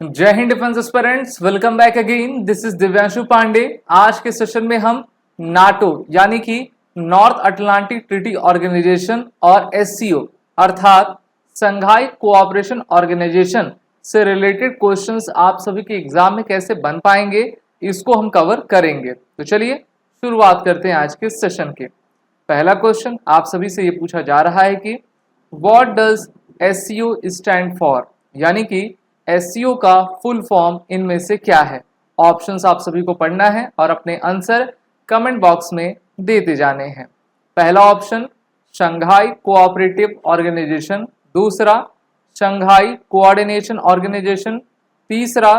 जय हिंद defence aspirants, welcome back again. This is Divyanshu Pandey. आज के सेशन में हम नाटो यानी कि नॉर्थ अटलांटिक ट्रीटी ऑर्गेनाइजेशन और एससीओ अर्थात संघाई कोऑपरेशन ऑर्गेनाइजेशन से रिलेटेड क्वेश्चंस आप सभी के एग्जाम में कैसे बन पाएंगे इसको हम कवर करेंगे। तो चलिए शुरुआत करते हैं आज के सेशन के। पहला क्वेश्चन आप सभी से ये पूछा जा रहा है कि what does SCO stand for, यानी कि एससीओ का फुल फॉर्म इनमें से क्या है। ऑप्शंस आप सभी को पढ़ना है और अपने आंसर कमेंट बॉक्स में देते जाने हैं। पहला ऑप्शन शंघाई कोऑपरेटिव ऑर्गेनाइजेशन, दूसरा शंघाई कोऑर्डिनेशन ऑर्गेनाइजेशन, तीसरा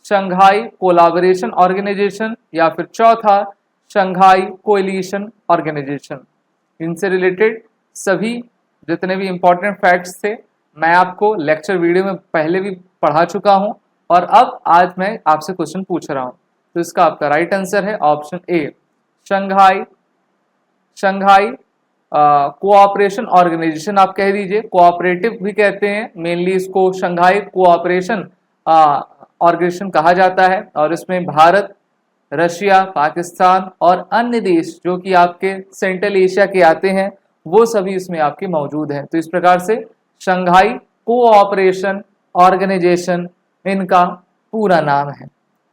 शंघाई कोलैबोरेशन ऑर्गेनाइजेशन या फिर चौथा शंघाई कोएलिशन ऑर्गेनाइजेशन। इनसे रिलेटेड सभी जितने भी इंपॉर्टेंट फैक्ट्स थे मैं आपको लेक्चर वीडियो में पहले भी पढ़ा चुका हूं और अब आज मैं आपसे क्वेश्चन पूछ रहा हूं। तो इसका आपका राइट आंसर है option A Shanghai Shanghai Cooperation Organisation. आप कह दीजिए, कोऑपरेटिव भी कहते हैं, मेनली इसको शंघाई कोऑपरेशन ऑर्गेनाइजेशन कहा जाता है और इसमें भारत, रशिया, पाकिस्तान और अन्य देश जो कि आपके सेंट्रल एशिया के आते हैं वो सभी इसमें आपके मौजूद हैं। तो इस प्रकार से शंघाई कोऑपरेशन ऑर्गेनाइजेशन इनका पूरा नाम है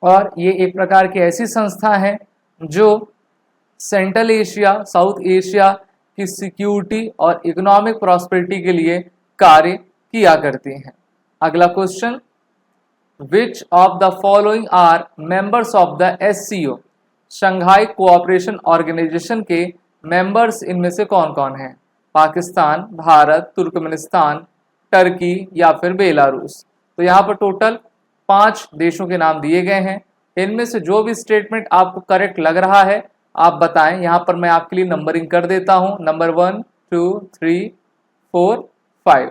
और ये एक प्रकार की ऐसी संस्था है जो सेंट्रल एशिया, साउथ एशिया की सिक्योरिटी और इकोनॉमिक प्रॉस्पेरिटी के लिए कार्य किया करती हैं। अगला question, which of the following are members of the SCO. Shanghai Cooperation Organisation के मेंबर्स इनमें से कौन कौन हैं। पाकिस्तान, भारत, तुर्कमेनिस्तान, टर्की या फिर बेलारूस। तो यहाँ पर टोटल 5 देशों के नाम दिए गए हैं। इनमें से जो भी स्टेटमेंट आपको करेक्ट लग रहा है आप बताएं। यहाँ पर मैं आपके लिए नंबरिंग कर देता हूँ, नंबर 1 2 3 4 5।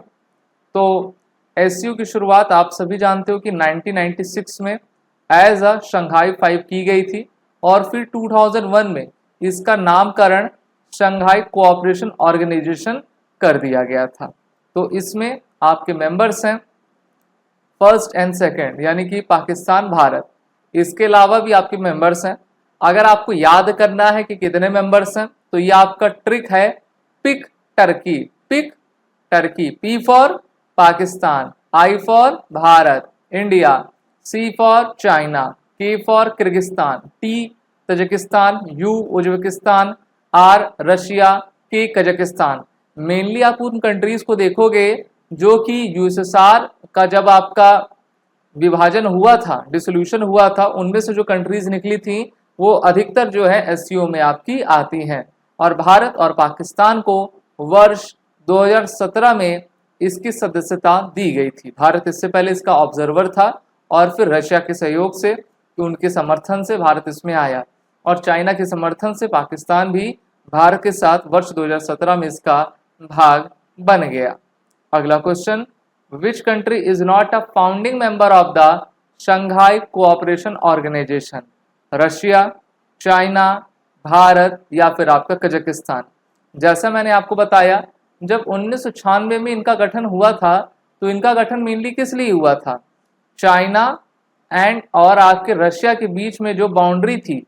तो एससीओ की शुरुआत आप सभी जानते हो कि 1996 में एज अ शंघाई 5 की गई थी और फिर 2001 में इसका नामकरण शंघाई कोऑपरेशन ऑर्गेनाइजेशन कर दिया गया था। तो इसमें आपके मेंबर्स हैं फर्स्ट एंड सेकंड यानी कि पाकिस्तान, भारत। इसके अलावा भी आपके मेंबर्स हैं। अगर आपको याद करना है कि कितने मेंबर्स हैं तो ये आपका ट्रिक है, pick Turkey. Pick Turkey, P for Pakistan, I for Bharat, India, C for China, K for Kyrgyzstan, T Tajikistan, U Uzbekistan, R Russia, K Kazakhstan. Mainly आप उन कंट्रीज को देखोगे जो कि यूएसएसआर का जब आपका विभाजन हुआ था, डिसोल्यूशन हुआ था, उनमें से जो कंट्रीज निकली थी वो अधिकतर जो है एससीओ में आपकी आती हैं। और भारत और पाकिस्तान को वर्ष 2017 में इसकी सदस्यता दी गई थी। भारत इससे पहले इसका ऑब्जर्वर था और फिर रशिया के सहयोग से, उनके समर्थन से भारत इसमें आया और चाइना के समर्थन से पाकिस्तान भी भारत के साथ वर्ष 2017 में इसका भाग बन गया। अगला question, which country is not a founding member of the Shanghai Cooperation Organisation. Russia, China, Bharat या फिर आपका कजाकिस्तान। जैसा मैंने आपको बताया जब 1996 में इनका गठन हुआ था तो इनका गठन मेनली किस लिए हुआ था। चाइना एंड और आपके रशिया के बीच में जो बाउंड्री थी,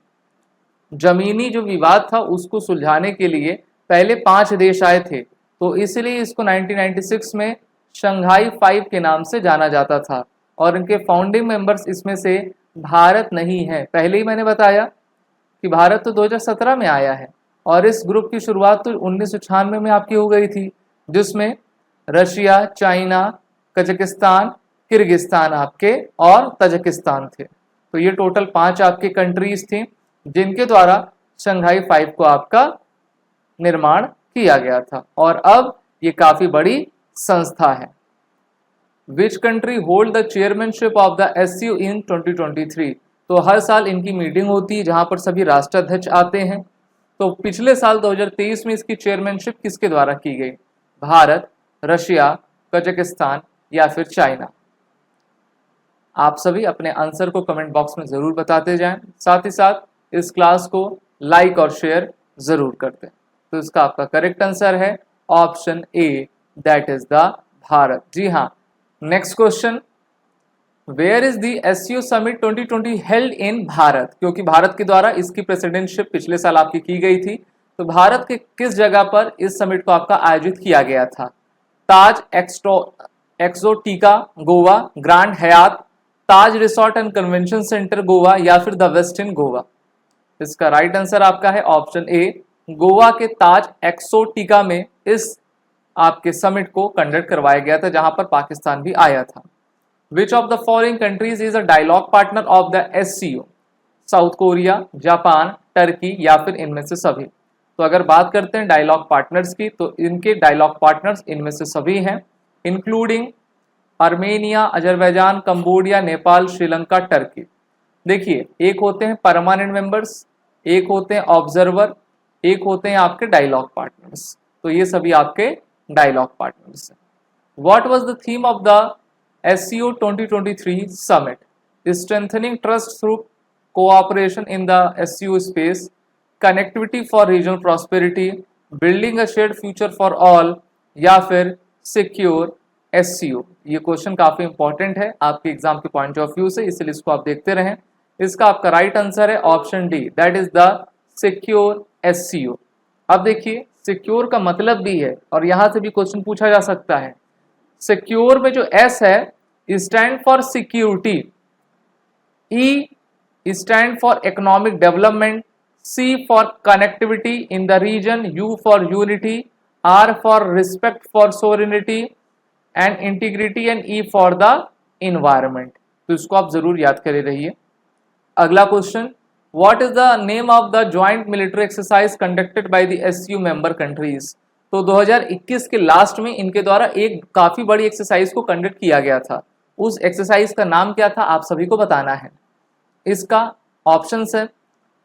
जमीनी जो विवाद था उसको सुलझाने के लिए पहले 5 देश आए थे। तो इसलिए इसको 1996 में शंघाई 5 के नाम से जाना जाता था और इनके फाउंडिंग मेंबर्स इसमें से भारत नहीं है। पहले ही मैंने बताया कि भारत तो 2017 में आया है और इस ग्रुप की शुरुआत तो 1996 में आपकी हो गई थी जिसमें रशिया, चाइना, कजाकिस्तान, किर्गिस्तान आपके और तजाकिस्तान थे। तो ये टोटल 5 आपके कंट्रीज थी जिनके द्वारा शंघाई 5 को आपका निर्माण किया गया था और अब ये काफी बड़ी संस्था है। Which country hold the chairmanship of the SCO in 2023। तो हर साल इनकी मीटिंग होती है जहां पर सभी राष्ट्राध्यक्ष आते हैं। तो पिछले साल 2023 में इसकी चेयरमैनशिप किसके द्वारा की गई। भारत, रशिया, कजाकिस्तान या फिर चाइना। आप सभी अपने आंसर को कमेंट बॉक्स में जरूर बताते जाएं, साथ ही साथ इस क्लास को लाइक और शेयर जरूर करते हैं। तो इसका आपका करेक्ट आंसर है option A, that is the Bharat. जी हाँ। Next question, where is the SCO summit 2020 held in Bharat, क्योंकि भारत के द्वारा इसकी प्रेसिडेंटशिप पिछले साल आपकी की गई थी, तो भारत के किस जगह पर इस समिट को आपका आयोजित किया गया था? Taj Exotica Goa, Grand Hyatt, Taj resort and convention centre Goa, या फिर द वेस्टिन गोवा? इसका राइट आंसर आपका है ऑप्शन ए, गोवा के ताज एक्सोटिका में इस आपके समिट को कंडक्ट करवाया गया था, जहां पर पाकिस्तान भी आया था। Which of the following countries is a dialogue partner of the SCO? South Korea, Japan, Turkey, या फिर इनमें से सभी? तो अगर बात करते हैं डायलॉग पार्टनर्स की, तो इनके डायलॉग पार्टनर्स इनमें से सभी हैं, including Armenia, Azerbaijan, Cambodia, Nepal, Sri Lanka, Turkey. देखिए, एक होते हैं परमानेंट मेंबर्स, एक होते हैं ऑब्जर्वर, एक होते हैं आपके डायलॉग पार्टनर्स। तो ये सभी आपके डायलॉग पार्टनर्स हैं। What was the theme of the SCO 2023 summit? Strengthening trust through cooperation in the SCO space, connectivity for regional prosperity, building a shared future for all, या फिर secure SCO? ये question काफी important है आपके exam के point of view से, इसलिए इसको आप देखते रहें। इसका आपका राइट आंसर है option D, that is the secure SCO। अब देखिए, सिक्योर का मतलब भी है और यहां से भी क्वेश्चन पूछा जा सकता है। सिक्योर में जो एस है stand for security, E stand for economic development, C for connectivity in the region, U for unity, R for respect for sovereignty and integrity, and E for the environment. तो इसको आप जरूर याद करे रहिए। अगला question, what is the name of the joint military exercise conducted by the SCO member countries? तो 2021 के लास्ट में इनके द्वारा एक काफी बड़ी एक्सरसाइज को कंडक्ट किया गया था। उस एक्सरसाइज का नाम क्या था, आप सभी को बताना है। इसका ऑप्शंस है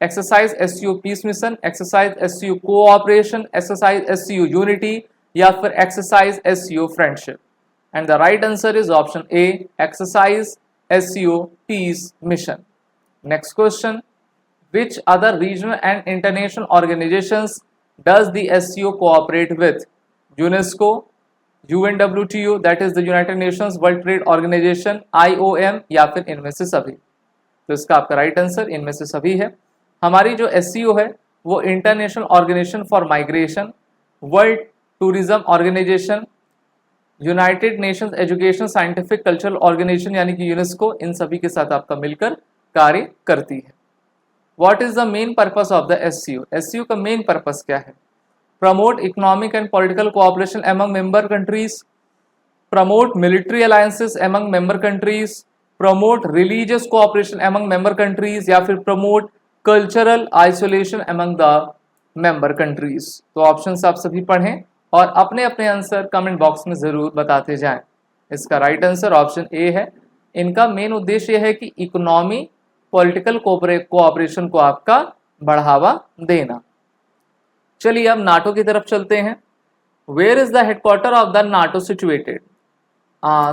exercise SCO peace mission, exercise SCO cooperation, exercise SCO unity, या फिर exercise SCO friendship. And the right answer is option A, exercise SCO peace mission. Next question, which other regional and international organizations does the SCO cooperate with? UNESCO, UNWTO, that is the United Nations World Trade Organization, IOM, या फिर इनमें से सभी? तो इसका आपका right answer इनमें से सभी है। हमारी जो SCO है वो International Organization for Migration, World Tourism Organization, United Nations Education Scientific Cultural Organization यानी कि यूनेस्को, इन सभी के साथ आपका मिलकर कार्य करती है। What is the main purpose of the SCO? SCO का मेन पर्पस क्या है? Promote economic and political cooperation among member countries, promote military alliances among member countries, promote religious cooperation among member countries, या फिर promote cultural isolation among the member countries? तो options आप सभी पढ़ें और अपने अपने आंसर कमेंट बॉक्स में जरूर बताते जाएं। इसका राइट आंसर ऑप्शन ए है। इनका मेन उद्देश्य है कि इकोनॉमी पॉलिटिकल कोऑपरेशन को आपका बढ़ावा देना। चलिए अब नाटो की तरफ चलते हैं। Where is the headquarter of the NATO situated?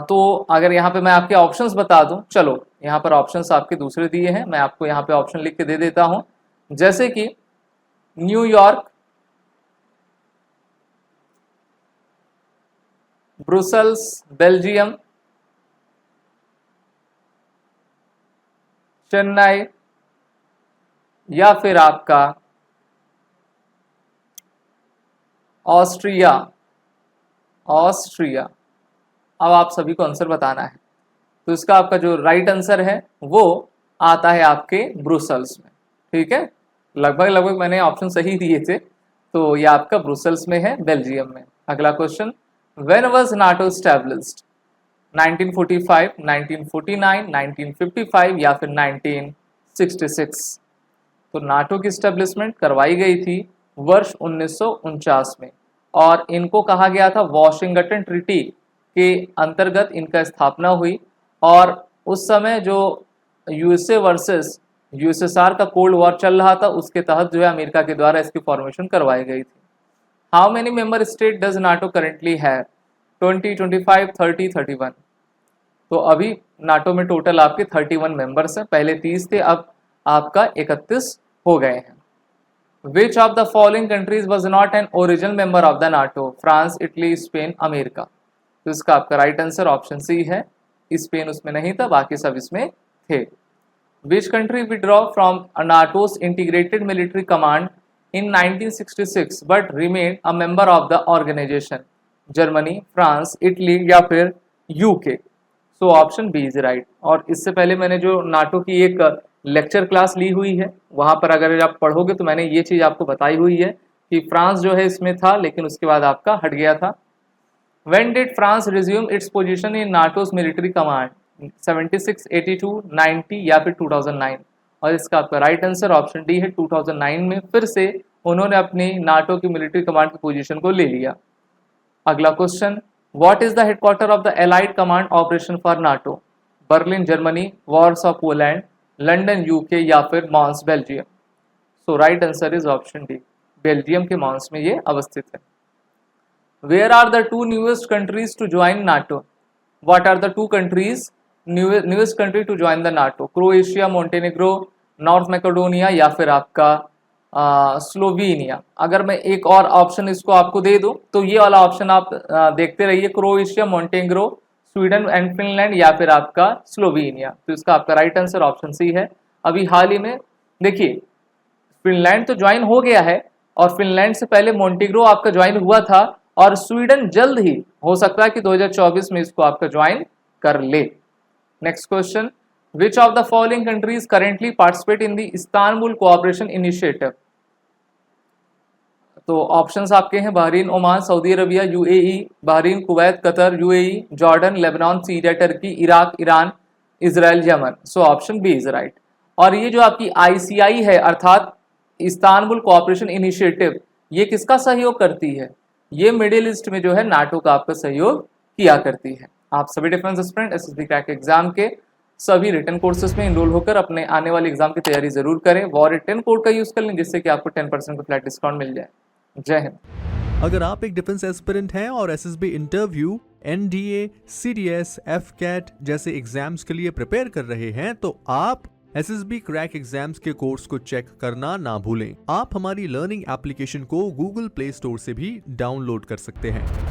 तो अगर यहाँ पे मैं आपके ऑप्शंस बता दूं, चलो यहाँ पर ऑप्शंस आपके दूसरे दिए हैं, मैं आपको यहाँ पे ऑप्शन लिख के दे देता हूं, जैसे कि न्यूयॉर्क, ब्रुसेल्स बेल्जियम, चेन्नई, या फिर आपका ऑस्ट्रिया। अब आप सभी को आंसर बताना है। तो इसका आपका जो राइट आंसर है वो आता है आपके ब्रुसेल्स में। ठीक है, लगभग मैंने ऑप्शन सही दिए थे, तो ये आपका ब्रुसेल्स में है, बेल्जियम में। अगला question, when was NATO established? 1945, 1949, 1955, या फिर 1966? तो नाटो की स्टैब्लिशमेंट करवाई गई थी वर्ष 1949 में, और इनको कहा गया था वॉशिंगटन ट्रीटी के अंतर्गत इनका स्थापना हुई। और उस समय जो यूएसए वर्सेस यूएसएसआर का कोल्ड वॉर चल रहा था, उसके तहत जो है अमेरिका के द्वारा इसकी फॉर्मेशन करवाई गई थी। How many member state does NATO currently have? 20, 25, 30, 31? तो अभी नाटो में टोटल आपके 31 मेंबर्स हैं, पहले 30 थे, अब आपका 31 हो गए हैं। विच of the following countries was not an original member of the NATO? France, Italy, Spain, America? तो इसका आपका राइट आंसर ऑप्शन सी है, स्पेन उसमें नहीं था, बाकी सब इसमें थे। Which country withdraw from NATO's integrated military command in 1966 but remain a member of the organisation? Germany, France, Italy या फिर UK? So option B is right. और इससे पहले मैंने जो नाटो की एक लेक्चर क्लास ली हुई है, वहां पर अगर आप पढ़ोगे तो मैंने ये चीज आपको बताई हुई है कि फ्रांस जो है इसमें था, लेकिन उसके बाद आपका हट गया था। When did France resume its position in NATO's military command? 76, 82, 90 या फिर 2009? और इसका आपका राइट आंसर ऑप्शन डी है, 2009 में फिर से उन्होंने अपनी नाटो की मिलिट्री कमांड की पोजीशन को ले लिया। अगला question, what is the headquarter of the allied command operation for NATO? Berlin Germany, Warsaw Poland, London UK या फिर Mons Belgium? So right answer is option D, Belgium के Mons में ये अवस्थित है। Where are the two newest countries to join NATO? What are the two countries newest country to join the NATO? Croatia, Montenegro, North Macedonia या फिर आपका Slovenia? अगर मैं एक और ऑप्शन इसको आपको दे दूं तो ये वाला ऑप्शन आप देखते रहिए, Croatia, Montenegro, Sweden and Finland या फिर आपका स्लोवेनिया। तो इसका आपका राइट आंसर ऑप्शन सी है। अभी हाल ही में देखिए फिनलैंड तो ज्वाइन हो गया है, और फिनलैंड से पहले मोंटेनेग्रो आपका ज्वाइन हुआ था, और स्वीडन जल्द ही हो सकता है कि 2024 में इसको आपका ज्वाइन कर ले। Next question, which of the following countries currently participate in the Istanbul cooperation initiative? तो ऑप्शंस आपके हैं Bahrain, Oman, Saudi Arabia, UAE, Bahrain, Kuwait, Qatar, UAE, Jordan, Lebanon, Syria, Turkey, Iraq, Iran, Israel, Yemen. So option B is right. और ये जो आपकी ICI है अर्थात Istanbul cooperation initiative, ये किसका सहयोग करती है? ये मिडिल ईस्ट में जो है नाटो का आपका सहयोग किया करती है। आप सभी defence aspirant SSB crack exam के सभी रिटन कोर्सेज में इनरोल होकर अपने आने वाले एग्जाम की तैयारी जरूर करें। वॉर 10 कोड का यूज कर लें जिससे कि आपको 10% का फ्लैट डिस्काउंट मिल जाए। जय हिंद। अगर आप एक डिफेंस एस्पिरेंट हैं और SSB interview, NDA, CDS, AFCAT जैसे एग्जाम्स के लिए प्रिपेयर कर रहे हैं तो आप एसएसबी क्रैक एग्जाम्स के कोर्स को चेक करना ना भूलें। आप हमारी लर्निंग एप्लीकेशन को गूगल प्ले स्टोर से भी डाउनलोड कर सकते हैं।